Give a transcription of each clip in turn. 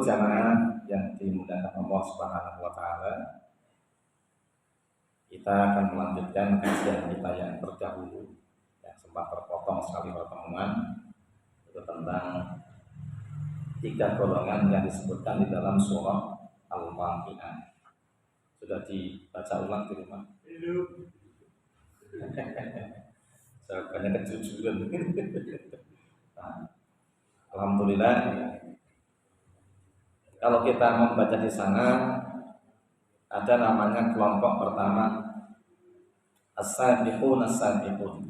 Ibu jamaah yang dimuliakan Allah Subhanahu wa taala, kita akan melanjutkan kajian kita yang terdahulu yang sempat terpotong sekali pertemuan, itu tentang 3 golongan yang disebutkan di dalam surah Al-Waqiah. Sudah dibaca ulang di rumah? Jawabannya kejujuran. Nah, alhamdulillah, kalau kita membaca di sana ada namanya kelompok pertama as-sabiqun as-sabiqun.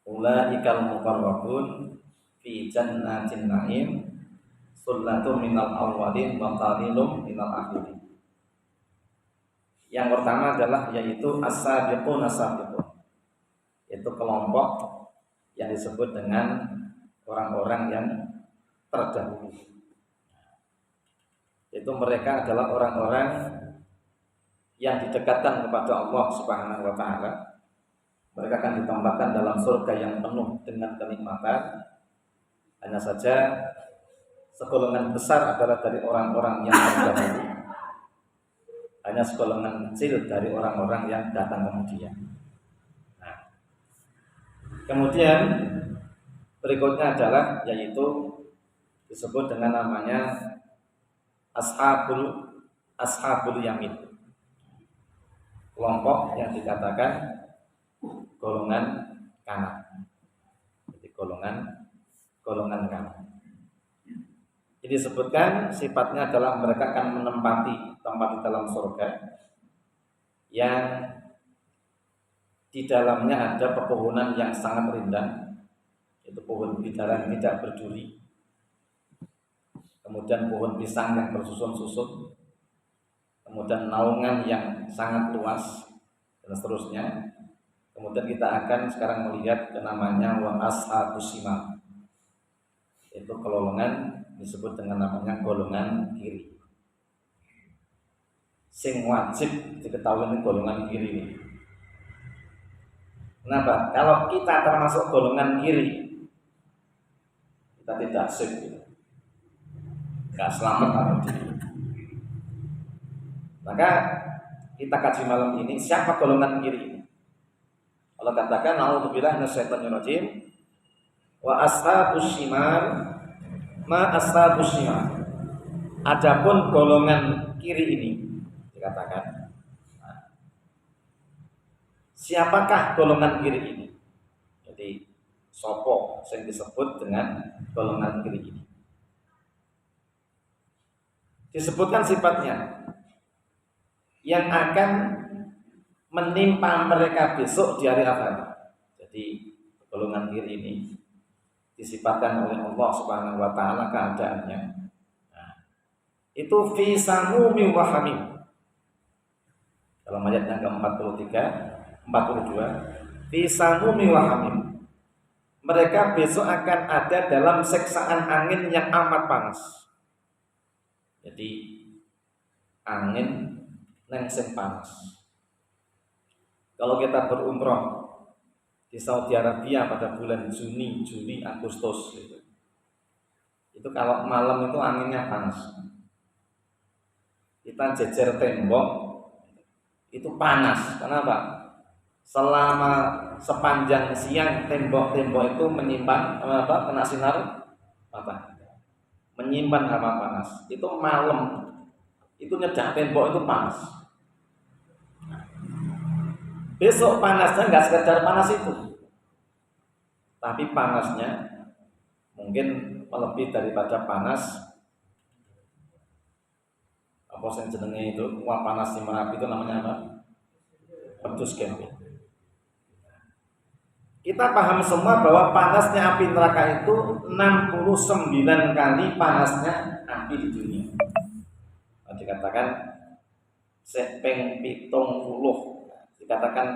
Ulaikal muqarrabun fi jannatin na'im, sullatun minal awwalin wa qalilum minal akhirin. Yang pertama adalah yaitu as-sabiqun as-sabiqun. Itu kelompok yang disebut dengan orang-orang yang terdahulu. Itu mereka adalah orang-orang yang didekatkan kepada Allah Subhanahu wa taala. Mereka akan ditempatkan dalam surga yang penuh dengan kenikmatan. Hanya saja segolongan besar adalah dari orang-orang yang terdahulu. Hanya segolongan kecil dari orang-orang yang datang kemudian. Nah, kemudian berikutnya adalah yaitu disebut dengan namanya ashabul yamin. Kelompok yang dikatakan golongan kanan. Jadi golongan kanan. Jadi disebutkan sifatnya adalah mereka akan menempati tempat di dalam surga yang di dalamnya ada pepohonan yang sangat rindang, yaitu pohon bidara yang tidak berduri, kemudian pohon pisang yang bersusun-susun, kemudian naungan yang sangat luas, dan seterusnya. Kemudian kita akan sekarang melihat ke namanya wa ashabus shimal. Itu golongan disebut dengan namanya golongan kiri. Sing wajib diketahui ini golongan kiri. Kenapa? Kalau kita termasuk golongan kiri, kita tidak safe, nggak selamat atau tidak. Maka kita kaji malam ini siapa golongan kiri ini. Allah katakan a'udzubillahi minasyaitonir rajim wa ashabus shimal ma ashabus shimal. Adapun golongan kiri ini dikatakan, siapakah golongan kiri ini? Jadi sopo yang disebut dengan golongan kiri ini. Disebutkan sifatnya yang akan menimpa mereka besok di hari akhirat. Jadi golongan kiri ini disifatkan oleh Allah Subhanahu wa taala keadaannya. Nah, itu fi samumi wa hamim. Dalam ayat yang ke-43, 42, fi samumi wa hamim. Mereka besok akan ada dalam seksaan angin yang amat panas. Jadi angin yang panas. Kalau kita berumrah di Saudi Arabia pada bulan Juni, Juli, Agustus itu kalau malam itu anginnya panas. Kita jejer tembok itu panas. Kenapa? Selama sepanjang siang tembok-tembok itu menyimpan kena sinar menyimpan hama panas. Itu malam itu nyedak tembok itu panas. Besok panasnya nggak sekedar panas itu, tapi panasnya mungkin lebih daripada panas apa yang jenenge itu, uap panas di Merapi itu namanya apa? Pedus camping. Kita paham semua bahwa panasnya api neraka itu 69 kali panasnya api di dunia. Dikatakan sepeng pitung puluh. Dikatakan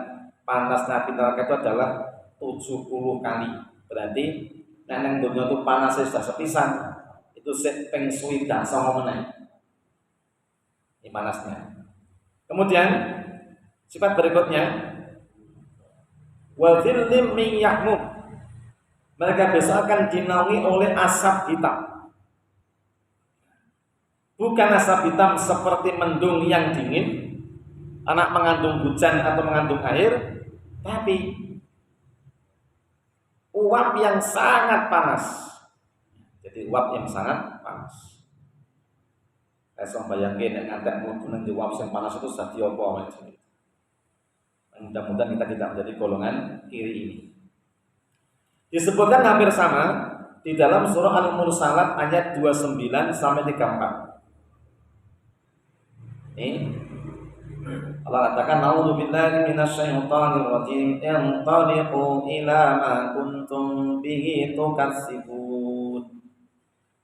panasnya api neraka itu adalah 70 kali. Berarti nang dunia itu panasnya sudah sepisan, itu sepeng suwida sama meneh. Ini panasnya. Kemudian sifat berikutnya wa dhillim min yahmum. Mereka besok akan dinaungi oleh asap hitam. bukan asap hitam seperti mendung yang dingin, anak mengandung hujan atau mengandung air, tapi uap yang sangat panas. Jadi uap yang sangat panas. Saya bayangin yang ada mungkin di uap yang panas itu sudah diopo. Mudah-mudahan kita tidak menjadi golongan kiri ini. Disebutkan hampir sama di dalam surah Al-Mursalat ayat 29 sampai 34. Ini Allah katakan a'udzu billahi minasyaitonir rajim intaliqu ila ma kuntum bihi tukazzibun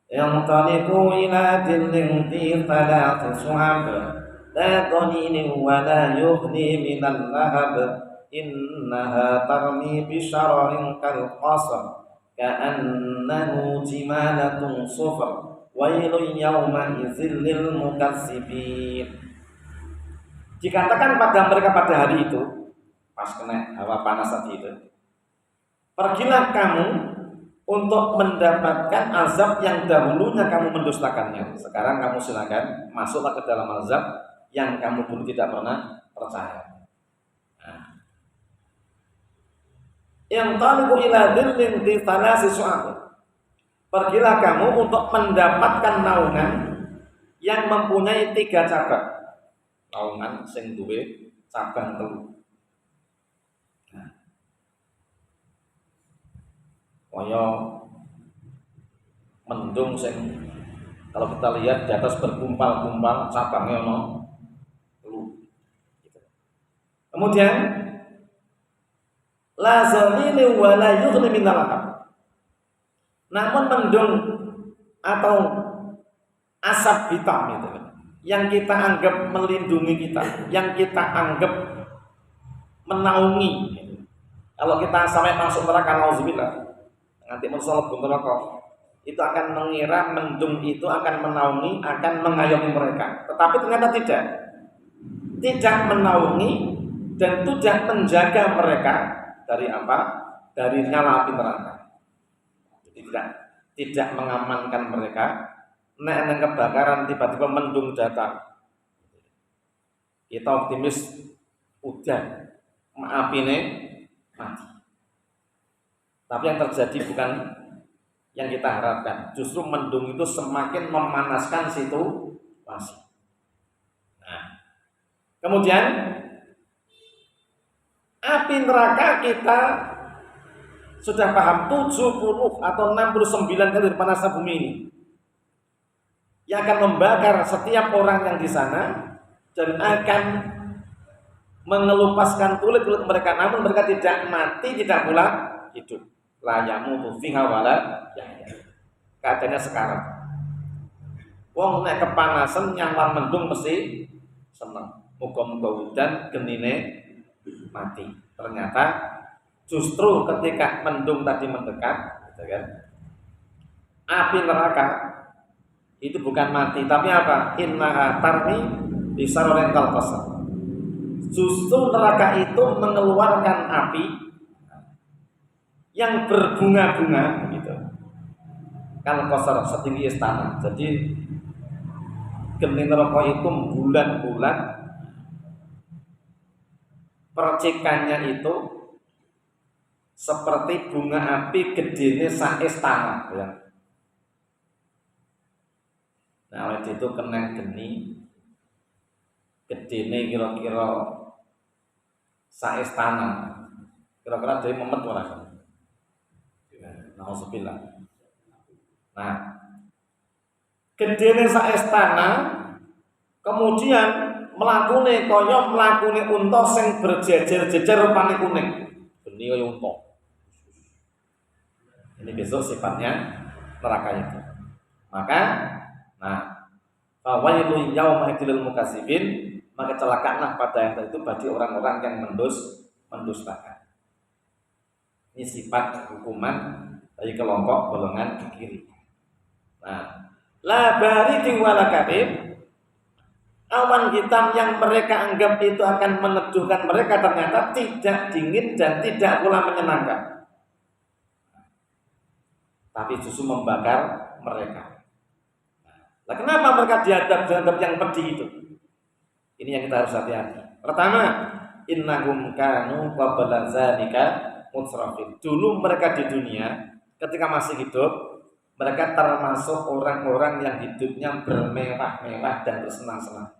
intaliqu ila dhillin fi thalathi shu'ab la dhalilin wa la yughni minal lahab innaha tarmi bi syararin kal qasr ka'annahu jimalatun sufr wailun yawma idzil lil mukazzibin. Dikatakan pada mereka pada hari itu, pas kena hawa panas tadi itu, pergilah kamu untuk mendapatkan azab yang dahulunya kamu mendustakannya. Sekarang kamu silakan masuklah ke dalam azab yang kamu dulu tidak pernah percaya. Yang taliqu ila dhillin di thalasi syu'ab. Pergilah kamu untuk mendapatkan naungan yang mempunyai 3 cabang. Naungan sing duwe cabang 3. Kaya mendung sing kalau kita lihat di atas bergumpal-gumpal cabangnya ono 3. Kemudian la zalili wa la yughni minal lahab. Namun mendung atau asap hitam itu yang kita anggap melindungi kita, yang kita anggap menaungi. Kalau kita sampai masuk neraka, nauzubillah, nanti mensolok neraka, itu akan mengira mendung itu akan menaungi, akan mengayomi mereka. Tetapi ternyata tidak menaungi dan tidak menjaga mereka dari apa? Dari nyala api neraka. Jadi tidak mengamankan mereka. Nek kebakaran tiba-tiba mendung datang, kita optimis udah api ini mati. Tapi yang terjadi bukan yang kita harapkan. Justru mendung itu semakin memanaskan situasi. Nah, kemudian api neraka kita sudah paham 70 atau 69 kali panasnya bumi ini, yang akan membakar setiap orang yang di sana dan akan mengelupaskan kulit mereka, namun mereka tidak mati, tidak pula hidup. La yamutu fiha wala yahya. Keadaannya sekarang. Wong nek kepanasan nyawang mendung mesti seneng. Muga-muga hujan genine mati. Ternyata justru ketika mendung tadi mendekat, gitu kan, api neraka itu bukan mati, tapi apa? Innaha tarmi bisararin kal qasr. Justru neraka itu mengeluarkan api yang berbunga-bunga gitu. Kal qasr setinggi istana. Jadi geni neraka itu bulan-bulan, percikannya itu seperti bunga api gedene sak istana ya. Nah, oleh itu kena geni gedene kira-kira sak istana. Kira-kira dari memet ora kan. Nauzubillah. Nah, gedene sak istana kemudian mlakune kaya mlakune unta sing berjejer-jejer rupane kuning. Geni kaya unta. Ini besok sifatnya neraka itu. Maka fawailul yauma idil mukazzibin, maka celakalah pada yang itu bagi orang-orang yang mendustakan. Ini sifat hukuman dari kelompok golongan kiri. Nah, la baridin wala kabib, awan hitam yang mereka anggap itu akan meneduhkan mereka ternyata tidak dingin dan tidak pula menyenangkan, tapi justru membakar mereka. Nah, kenapa mereka dihadap yang pedih itu? Ini yang kita harus hati-hati. Pertama, innahum kanu qabla dzalika mutsrafin. Dulu mereka di dunia ketika masih hidup, mereka termasuk orang-orang yang hidupnya bermewah-mewah dan bersenang-senang.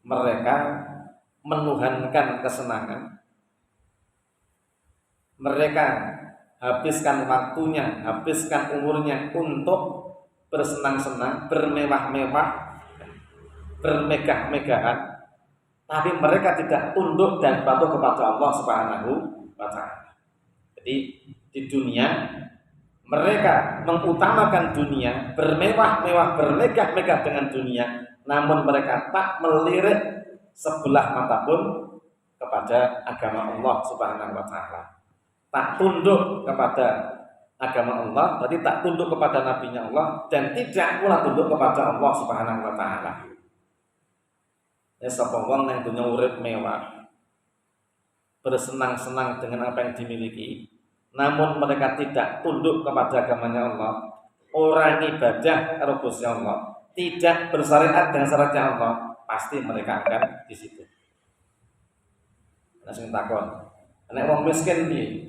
Mereka menuhankan kesenangan. Mereka habiskan waktunya, habiskan umurnya untuk bersenang-senang, bermewah-mewah, bermegah-megahan, tapi mereka tidak tunduk dan patuh kepada Allah Subhanahu wa Ta'ala. Jadi di dunia mereka mengutamakan dunia, bermewah-mewah, bermegah-megah dengan dunia, namun mereka tak melirik sebelah mata pun kepada agama Allah Subhanahu wa Ta'ala. Tak tunduk kepada agama Allah, berarti tak tunduk kepada nabinya Allah, dan tidak pula tunduk kepada Allah Subhanahu wa Ta'ala. Ya, sapa wong nang dunya urip mewah, bersenang-senang dengan apa yang dimiliki, namun mereka tidak tunduk kepada agamanya Allah, orang ibadah karo Gusti Allah, tidak bersyariat dengan syariatnya Allah, pasti mereka akan di situ. Langsung takon, nek wong miskin piye?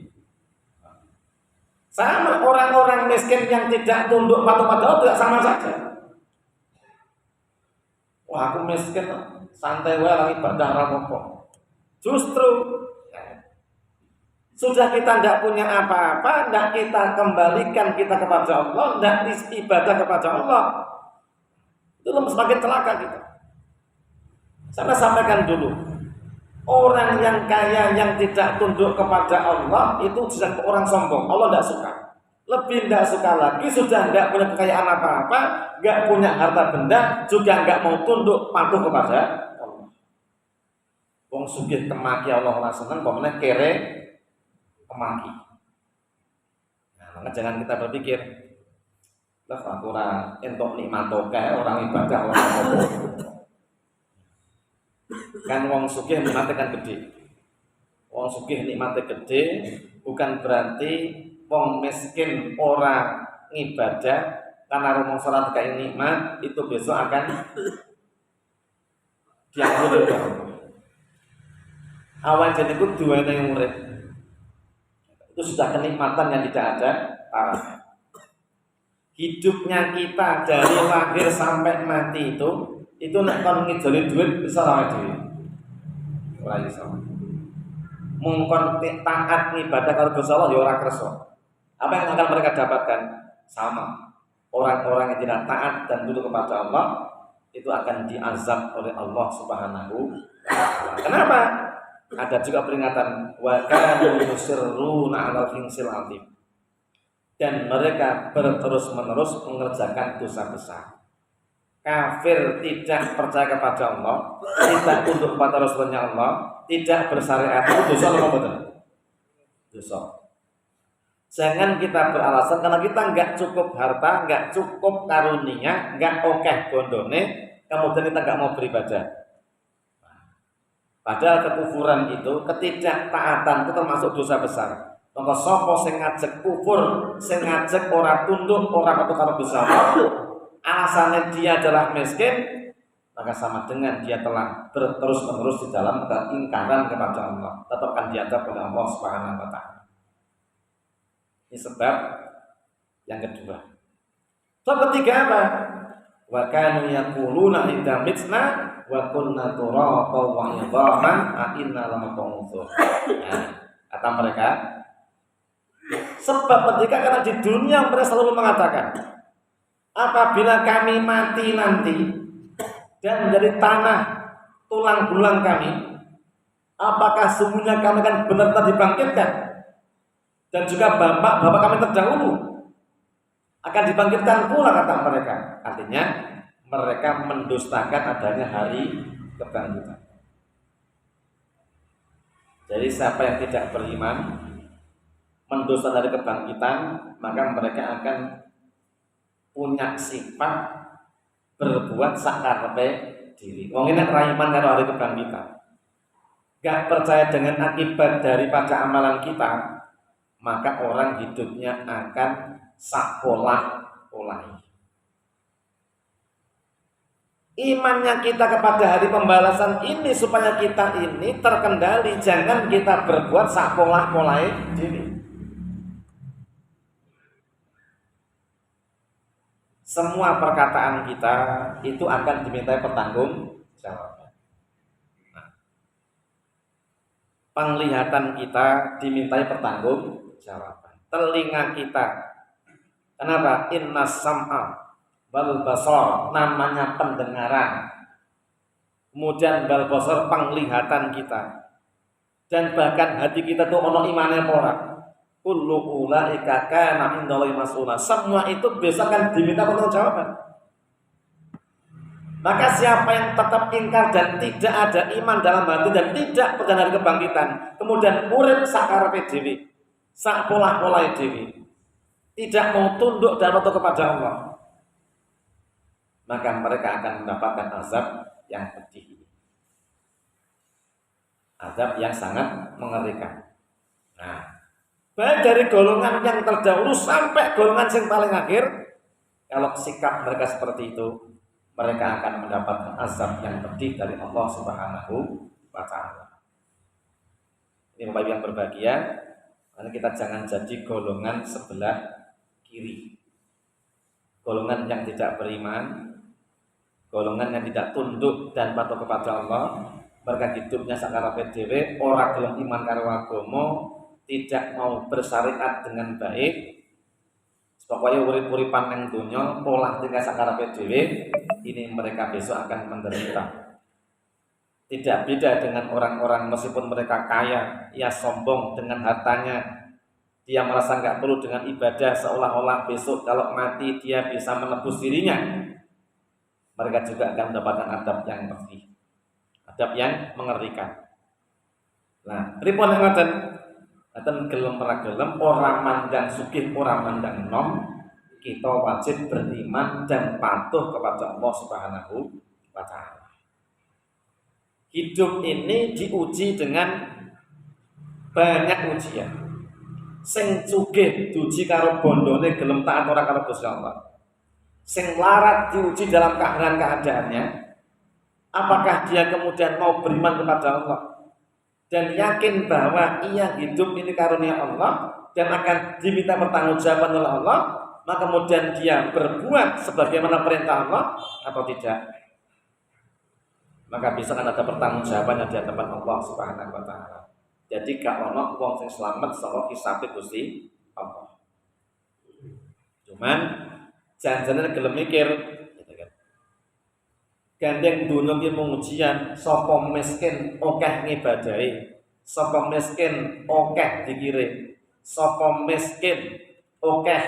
Sama orang-orang miskin yang tidak tunduk patuh pada Allah juga sama saja. Wah, aku miskin, santai wae lagi ibadah rapopo. Justru sudah kita tidak punya apa-apa, tidak kita kembalikan kita kepada Allah, tidak ibadah kepada Allah, itu semakin celaka kita. Saya sampaikan dulu, orang yang kaya yang tidak tunduk kepada Allah itu sudah orang sombong. Allah tidak suka. Lebih tidak suka lagi, sudah tidak punya kekayaan apa-apa, tidak punya harta benda, juga tidak mau tunduk patuh kepada Allah. Wong sugih kemaki Allah ora seneng, pokoknya kere kemaki. Nah, maka jangan kita berpikir, lah aku ora entuk nikmat orang ibadah orang apa. Kan wong sugih nikmate kan gede. Wong sugih nikmate gede bukan berarti wong miskin ora ngibadah karena rumong salat kayak nikmat itu besok akan diampuni oleh Allah. Awan jadi itu dua yang murid itu sudah kenikmatan yang tidak ada tarafnya. Hidupnya kita dari lahir sampai mati itu nek kon ngidoli duit bisa ora dhewe. Ora iso. Mung kon taat ibadah karo Gusti Allah ya ora kersa. Apa yang akan mereka dapatkan? Sama. Orang-orang yang tidak taat dan tunduk kepada Allah itu akan diazab oleh Allah Subhanahu wa Ta'ala. Kenapa? Ada juga peringatan wa kanu yusirruna 'alal hinsil 'azim. Dan mereka terus-menerus mengerjakan dosa besar. Kafir tidak percaya kepada Allah, tidak tunduk kepada Rasulnya Allah, tidak bersyariat, itu dosa apa betul? Dosa. Jangan kita beralasan karena kita nggak cukup harta, nggak cukup karunia, nggak okeh bondone, kemudian kita nggak mau beribadah. Padahal kekufuran itu, ketidaktaatan itu termasuk dosa besar. Maka sapa sing ngajak kufur, sing ngajak ora tunduk, ora patuh karo Gusti Allah, alasannya dia adalah miskin, maka sama dengan dia telah terus-menerus di dalam keingkaran kepada Allah, tetap akan diadab oleh Allah Subhanahu wa Ta'ala. Ini sebab yang kedua. Sebab ketiga apa? Wa kanu yaquluna idza mitna wa kunna turaba wa idhaman a inna lamab'utsun. Kata mereka, sebab ketika karena di dunia mereka selalu mengatakan, apabila kami mati nanti dan menjadi tanah tulang belulang kami, apakah sungguhnya kami akan benar-benar dibangkitkan? Dan juga bapak-bapak kami terdahulu akan dibangkitkan pula, kata mereka. Artinya mereka mendustakan adanya hari kebangkitan. Jadi siapa yang tidak beriman mendustakan hari kebangkitan, maka mereka akan punya sifat berbuat sakarepe diri. Wong ini raiman karo hari kebangkitan, gak percaya dengan akibat daripada amalan kita, maka orang hidupnya akan sakolah polahe. Imannya kita kepada hari pembalasan ini supaya kita ini terkendali, jangan kita berbuat sak polah-polahe dhewe. Semua perkataan kita itu akan dimintai pertanggungjawaban. Nah, penglihatan kita dimintai pertanggungjawaban. Telinga kita, kenapa? Innas sam'a wal basar, namanya pendengaran. Kemudian wal basar, penglihatan kita. Dan bahkan hati kita tuh ono imane ora. Kullu ulaika kana indallahi mas'ula. Semua itu besok akan diminta pertanggungjawaban. Maka siapa yang tetap ingkar dan tidak ada iman dalam hati dan tidak percaya hari kebangkitan, kemudian urip sakarepe dhewe, sak polah-polahe dhewe, tidak mau tunduk dan patuh kepada Allah, maka mereka akan mendapatkan azab yang pedih, azab yang sangat mengerikan. Nah, baik dari golongan yang terdahulu sampai golongan yang paling akhir, kalau sikap mereka seperti itu, mereka akan mendapatkan azab yang pedih dari Allah Subhanahu wa Ta'ala. Ini Bapak Ibu yang berbahagia, karena kita jangan jadi golongan sebelah kiri, golongan yang tidak beriman, golongan yang tidak tunduk dan patuh kepada Allah. Mereka hidupnya sakarepe dhewe, ora gelem iman karo agama, tidak mau bersyariat dengan baik, pokoknya urip-uripan yang dunia, pola tingkah sakarepe dhewe, ini mereka besok akan menderita. Tidak beda dengan orang-orang meskipun mereka kaya, ia sombong dengan hartanya, dia merasa nggak perlu dengan ibadah, seolah-olah besok kalau mati dia bisa menebus dirinya. Mereka juga akan mendapatkan adab yang pedih, adab yang mengerikan. Nah, pripun ngoten? Aten gelem ora gelem, ora mandang sugih, ora mandang nom, kita wajib beriman dan patuh kepada Allah Subhanahu wa Ta'ala. Hidup ini diuji dengan banyak ujian. Sing sugih diuji karo bondone gelem taat ora karo Gusti Allah. Sing larat diuji dalam keadaannya, apakah dia kemudian mau beriman kepada Allah dan yakin bahwa ia hidup ini karunia Allah dan akan diminta pertanggungjawaban oleh Allah, maka kemudian dia berbuat sebagaimana perintah Allah atau tidak, maka bisa akan ada pertanggungjawaban di hadapan Allah Subhanahu wa Ta'ala. Jadi gak ono wong sing selamat saka hisabe Gusti Allah. Cuman jangan-jangan gelem mikir gitu kan. Gandeng dunia ki mung ujian, sapa miskin akeh ngibadahi, sapa miskin akeh dikire, sapa miskin akeh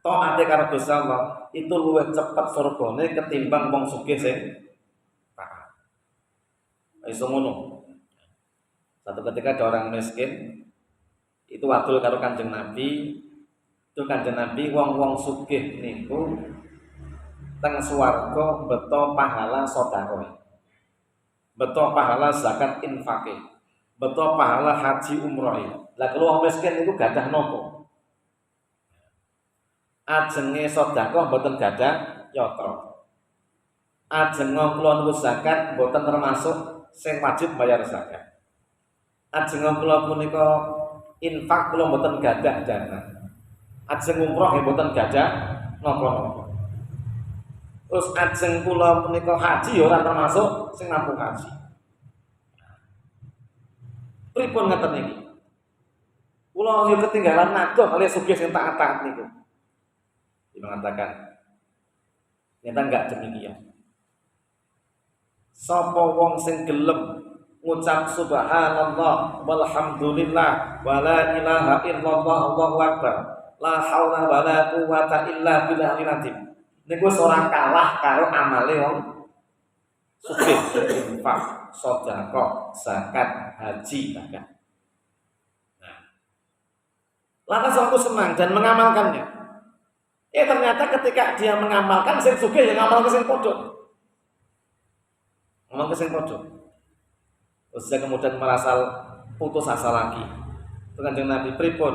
taate karo Gusti Allah, itu luwih cepet surgane ketimbang wong sugih sing taat. Iso ngono. Satu ketika ada orang miskin itu wadul karo Kanjeng Nabi, itu Kanjeng Nabi wong-wong sugih niku teng swarga beto pahala sedekah, beto pahala zakat infake, beto pahala haji umroh. Lah kalau wong miskin itu gadah nopo? Ajenge sedekah mboten gadah yatra. Ajeng kula niku zakat mboten termasuk sing wajib bayar zakat. Ajeng kula punika infak kula mboten gadah dana. Ajeng umroh nggih mboten gadah napa-napa. Terus ajeng kula punika haji ora termasuk sing nampung haji. Pripun ngeten niki? Kula yo ketinggalan nadoh kali sugih sing taat-taat niku. Dia mengatakan, ternyata enggak demikian. Sapa wong sing gelem ngucap subhanallah walhamdulillah wala ilaha illallah Allahu akbar la haula wala quwata illa billahil azim. Niku ora kalah karo amale wong sugih, infak, sedekah, zakat, haji bahkan. Nah, lantas aku senang dan mengamalkannya. Ternyata ketika dia mengamalkan sing sugih yang ngamal ke sing padha. Ngamal ke sing padha. Terus dia kemudian merasa putus asa lagi. Kanjeng Nabi pripun?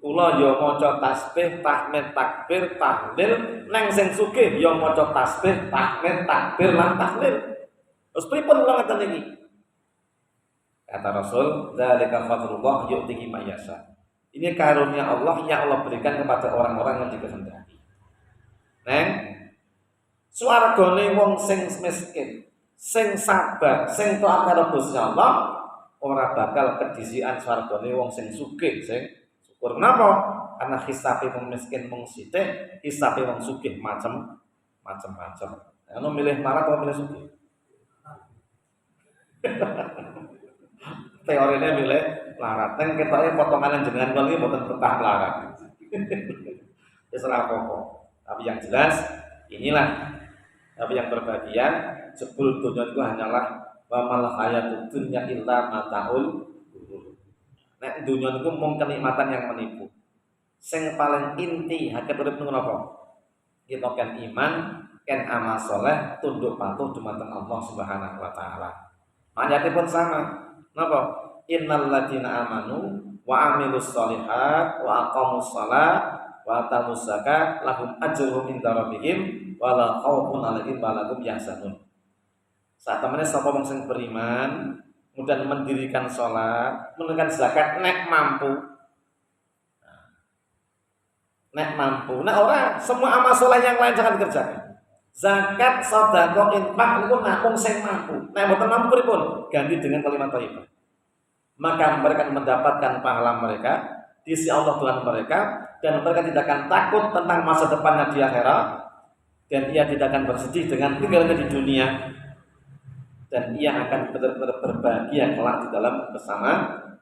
Kula ya maca tasbih, tahmid, takbir, tahlil, neng sing sugih ya maca tasbih, tahmid, takbir lan tahlil. Terus pripun kula ngaten iki? Kata Rasul, "Dzalika fadlullah yu'tihi may yasha." Ini karunia Allah yang Allah berikan kepada orang-orang yang dikehendaki. Neng, swargane wong sing miskin, sing sabar, sing taat karo Gusti Allah, ora bakal kedisian swargane wong sing sugih, sing syukur. Kenapa? Karena hisabe wong miskin mung sithik, hisabe wong sugih macem-macem. Anu milih marat atau milih sugih? Teorinya milih larat. Neng ketoke potongan jenengan kula iki mboten betah larat. Wis ora apa-apa. Tapi yang jelas inilah, tapi yang berbahagia jebul dunya itu hanyalah wa mal hayatud dunya illa mataul ghurur. Nek dunya niku mung kenikmatan yang menipu. Sing paling inti hakikat urip niku napa? Kita kan iman, kan amal saleh, tunduk patuh dumateng Allah Subhanahu wa taala. Ayatipun sama. Napa? Innal ladzina amanu wa amilus sholihat wa aqamus shalah wa atamus zakat lahum ajruhum inda rabbihim wa la khaufun 'alaihim wa la hum yahzanun. Saat temennya sapa wong sing beriman, kemudian mendirikan sholat, menunaikan zakat nek mampu. Nek mampu. Nah ora, semua amal saleh yang lain jangan dikerjakan. Zakat, sedekah, infak itu namung sing mampu. Nek mboten mampu pripun? Ganti dengan kalimat thayyibah. Maka mereka mendapatkan pahala mereka di sisi Allah Tuhan mereka, dan mereka tidak akan takut tentang masa depannya di akhirat, dan ia tidak akan bersedih dengan tinggalnya di dunia, dan ia akan benar-benar berbahagia kelak di dalam bersama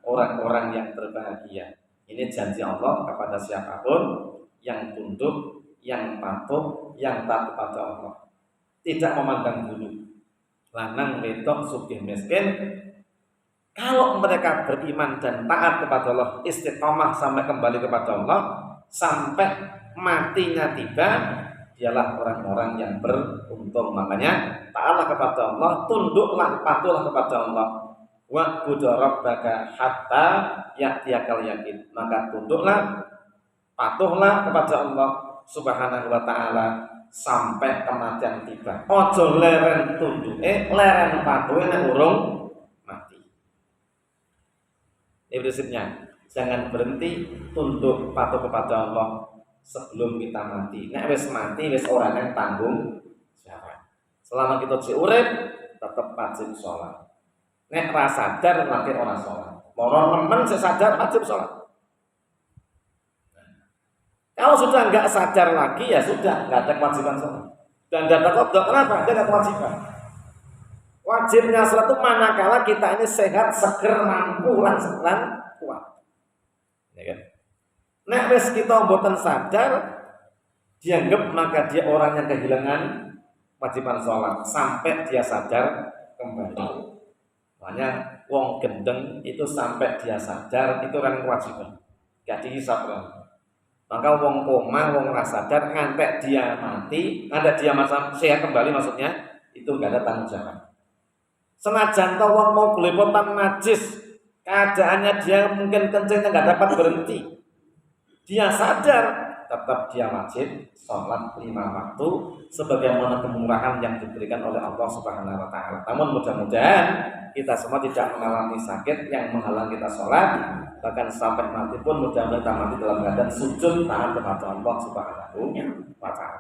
orang-orang yang berbahagia. Ini janji Allah kepada siapapun yang tunduk, yang patuh, yang taat kepada Allah, tidak memandang bulu, lanang, wedok, sugih, miskin. Kalau mereka beriman dan taat kepada Allah, istiqomah sampai kembali kepada Allah, sampai matinya tiba, dialah orang-orang yang beruntung. Makanya taatlah kepada Allah, tunduklah, patuhlah kepada Allah. Wa'budu rabbaka hatta ya'tiyakal yakin. Maka tunduklah, patuhlah kepada Allah Subhanahu wa taala sampai kematian tiba. Ojo leren tunduke, leren patuhe nek urung mati. Ini prinsipnya, jangan berhenti tunduk patuh kepada Allah sebelum kita mati. Nek wis mati wis ora nang tanggung jawab. Selama kita isih urip tetep wajib sholat. Nek ra sadar lagi ora sholat. Moro nemen sing sadar wajib sholat. Kalau sudah nggak sadar lagi ya sudah nggak ada kewajiban sholat. Dan data kodok kenapa? Dia nggak kewajiban. Wajibnya sholat itu manakala kita ini sehat, seger, mampu, lan kuat. Ya kan? Nek wis kita mboten sadar, dianggap maka dia orang yang kehilangan kewajiban sholat sampai dia sadar kembali. Makanya wong gendeng itu sampai dia sadar itu kan kewajiban. Gak dihisab kan. Maka wong koma, wong rasa sadar ngantek dia mati, ngantek dia masa sehat kembali maksudnya itu gak ada tanggung jawab. Senajan to wong mau belepotan najis, keadaannya dia mungkin kencingnya nggak dapat berhenti, dia sadar, tetap dia wajib sholat 5 waktu sebagaimana kemurahan yang diberikan oleh Allah Subhanahu wa taala. Namun mudah-mudahan kita semua tidak mengalami sakit yang menghalang kita sholat, bahkan sampai mati pun mudah-mudahan kita mati dalam keadaan sujud taat kepada Allah Subhanahu wa taala.